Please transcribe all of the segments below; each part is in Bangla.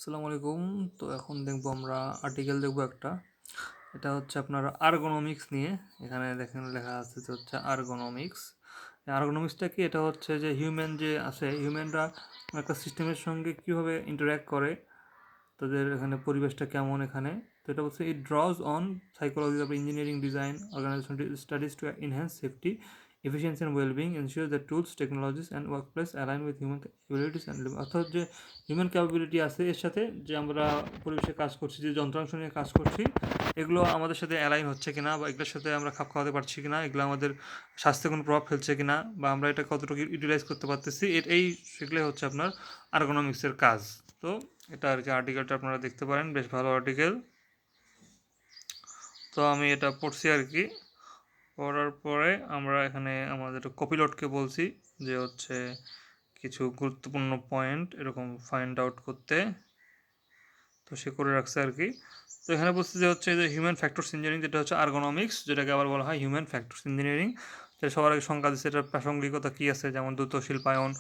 আসসালামু আলাইকুম। তো এখন দেখবো আমরা আর্টিকেল দেখবো একটা। এটা হচ্ছে আপনার আর্গোনমিক্স নিয়ে। এখানে দেখেন লেখা আছে যে হচ্ছে আর্গোনমিক্স। আর্গোনমিক্সটা কি? এটা হচ্ছে যে হিউম্যান যে আছে, হিউম্যানরা একটা সিস্টেমের সঙ্গে কীভাবে ইন্টারঅ্যাক্ট করে, তাদের এখানে পরিবেশটা কেমন এখানে। তো এটা বলছে it draws on psychology of engineering design organisation studies to enhance safety efficiency and well-being, ensure that tools, technologies and workplace align with human capabilities and limits। অর্থাৎ যে হিউম্যান ক্যাপাবিলিটি আছে এর সাথে যে আমরা পরিবেশে কাজ করছি, যে যন্ত্রাংশ নিয়ে কাজ করছি, এগুলো আমাদের সাথে অ্যালাইন হচ্ছে কিনা, বা এগুলোর সাথে আমরা খাপ খাওয়াতে পারছি কিনা, এগুলো আমাদের স্বাস্থ্যে কোনো প্রভাব ফেলছে কিনা, বা আমরা এটা কতটুকু ইউটিলাইজ করতে পারতেছি, এই সেগুলোই হচ্ছে আপনার আর্গোনমিক্সের কাজ। তো এটা আর কি আর্টিকেলটা আপনারা দেখতে পারেন, বেশ ভালো আর্টিকেল। তো আমি এটা পড়ছি আর কি। পড়ার পরে আমরা এখানে আমাদের কপিলটকে বলছি যে হচ্ছে কিছু গুরুত্বপূর্ণ পয়েন্ট এরকম ফাইন্ড আউট করতে। তো সে করে রাখছে আর কি। তো এখানে বলছে যে হচ্ছে যে হিউম্যান ফ্যাক্টরস ইঞ্জিনিয়ারিং, যেটা হচ্ছে আর্গোনমিক্স, যেটাকে আবার বলা হয় হিউম্যান ফ্যাক্টরস ইঞ্জিনিয়ারিং। যেটা সবার আগে সংজ্ঞা দিচ্ছে, এটার প্রাসঙ্গিকতা কী আছে, যেমন দ্রুত শিল্পায়ন,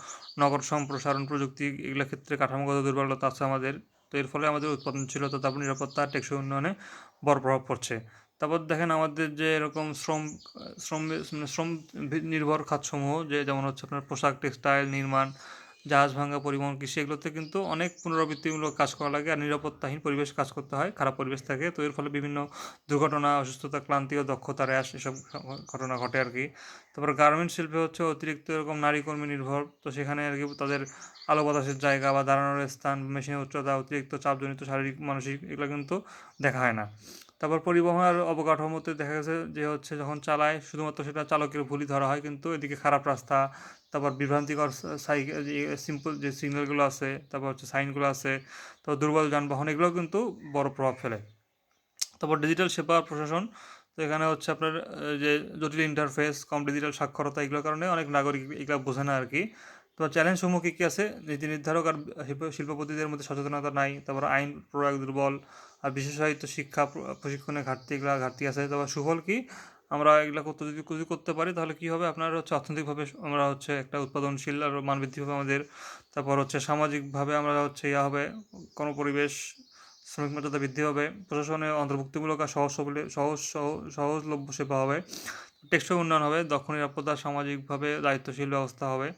নগর সম্প্রসারণ প্রযুক্তি, এগুলোর ক্ষেত্রে কাঠামোগত দুর্বলতা আছে আমাদের। তো এর ফলে আমাদের উৎপাদনশীলতা, তারপর নিরাপত্তা, টেকসই উন্নয়নে বড় প্রভাব পড়ছে। তারপর দেখেন আমাদের যে এরকম শ্রম শ্রম শ্রম নির্ভর খাতসমূহ, যে যেমন হচ্ছে আপনার পোশাক, টেক্সটাইল, নির্মাণ, জাহাজ ভাঙা, পরিবহন, কৃষি, এগুলোতে কিন্তু অনেক পুনরাবৃত্তিমূলক কাজ করা লাগে, আর নিরাপত্তাহীন পরিবেশ কাজ করতে হয়, খারাপ পরিবেশ থাকে। তো এর ফলে বিভিন্ন দুর্ঘটনা, অসুস্থতা, ক্লান্তি ও দক্ষতা হ্রাস, এসব ঘটনা ঘটে আর কি। তারপর গার্মেন্টস শিল্পে হচ্ছে অতিরিক্ত এরকম নারী কর্মী নির্ভর। তো সেখানে আর কি তাদের আলো বাতাসের জায়গা বা দাঁড়ানোর স্থান, মেশিনের উচ্চতা, অতিরিক্ত চাপজনিত শারীরিক মানসিক, এগুলো কিন্তু দেখা হয় না। তারপর পরিবহন আর অবকাঠামোতে দেখা গেছে যে হচ্ছে যখন চালায় শুধুমাত্র সেটা চালকের ভুলই ধরা হয়, কিন্তু এদিকে খারাপ রাস্তা, তারপর বিভ্রান্তিকর সাইকেল, যে সিম্পল যে সিগন্যালগুলো আছে, তারপর হচ্ছে সাইনগুলো আছে, তারপর দুর্বল যানবাহন, এগুলোও কিন্তু বড় প্রভাব ফেলে। তারপর ডিজিটাল সেবা প্রশাসন। তো এখানে হচ্ছে আপনার যে জটিল ইন্টারফেস, কম ডিজিটাল সাক্ষরতা, এগুলোর কারণে অনেক নাগরিক এগুলো বোঝে না আর কি। তো চ্যালেঞ্জ সমূহ কী কী আছে? নীতি নির্ধারক আর শিল্পপতিদের মধ্যে সচেতনতা নাই, তারপর আইন প্রয়োগ দুর্বল, আর বিশেষায়িত শিক্ষা প্রশিক্ষণের ঘাটতি, এগুলো ঘাটতি আছে। তারপর সুফল কি? আমরা এগুলো করতে যদি করতে পারি, তাহলে কী হবে, আপনার হচ্ছে অর্থনৈতিকভাবে আমরা হচ্ছে একটা উৎপাদনশীল আর মান বৃদ্ধি হবে আমাদের। তারপর হচ্ছে সামাজিকভাবে আমরা হচ্ছে হবে কোনো পরিবেশ, শ্রমিক মর্যাদা বৃদ্ধি হবে, প্রশাসনে অন্তর্ভুক্তিমূলক আর সহজলভ্য সেবা হবে, টেকসই উন্নয়ন হবে, দক্ষ নিরাপত্তা, সামাজিকভাবে দায়িত্বশীল ব্যবস্থা হবে।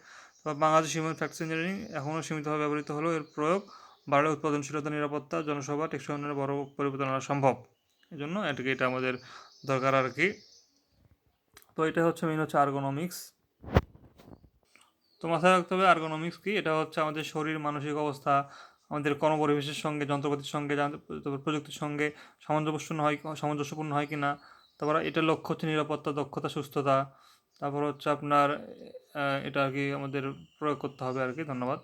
তবে বাংলাদেশ হিউম্যান ফ্যাক্টরস ইঞ্জিনিয়ারিং এখনও সীমিতভাবে ব্যবহৃত হলেও এর প্রয়োগ বাড়লে উৎপাদনশীলতা, নিরাপত্তা, জনসভা, টেকসই উন্নয়নের বড় পরিবর্তন আনা সম্ভব। এই জন্য এটা আমাদের দরকার আর কি। তো এটা হচ্ছে মেইন হচ্ছে আর্গোনমিক্স। তো মাথায় রাখতে হবে আর্গোনমিক্স কি। এটা হচ্ছে আমাদের শরীর, মানসিক অবস্থা, আমাদের কর্মপরিবেশের সঙ্গে, যন্ত্রপাতির সঙ্গে, তারপর প্রযুক্তির সঙ্গে সামঞ্জস্যপূর্ণ হয় কি না। তারপর এটার লক্ষ্য হচ্ছে নিরাপত্তা, দক্ষতা, সুস্থতা। তারপর হচ্ছে আপনার এটা আর কি আমাদের প্রয়োগ করতে হবে আর কি। ধন্যবাদ।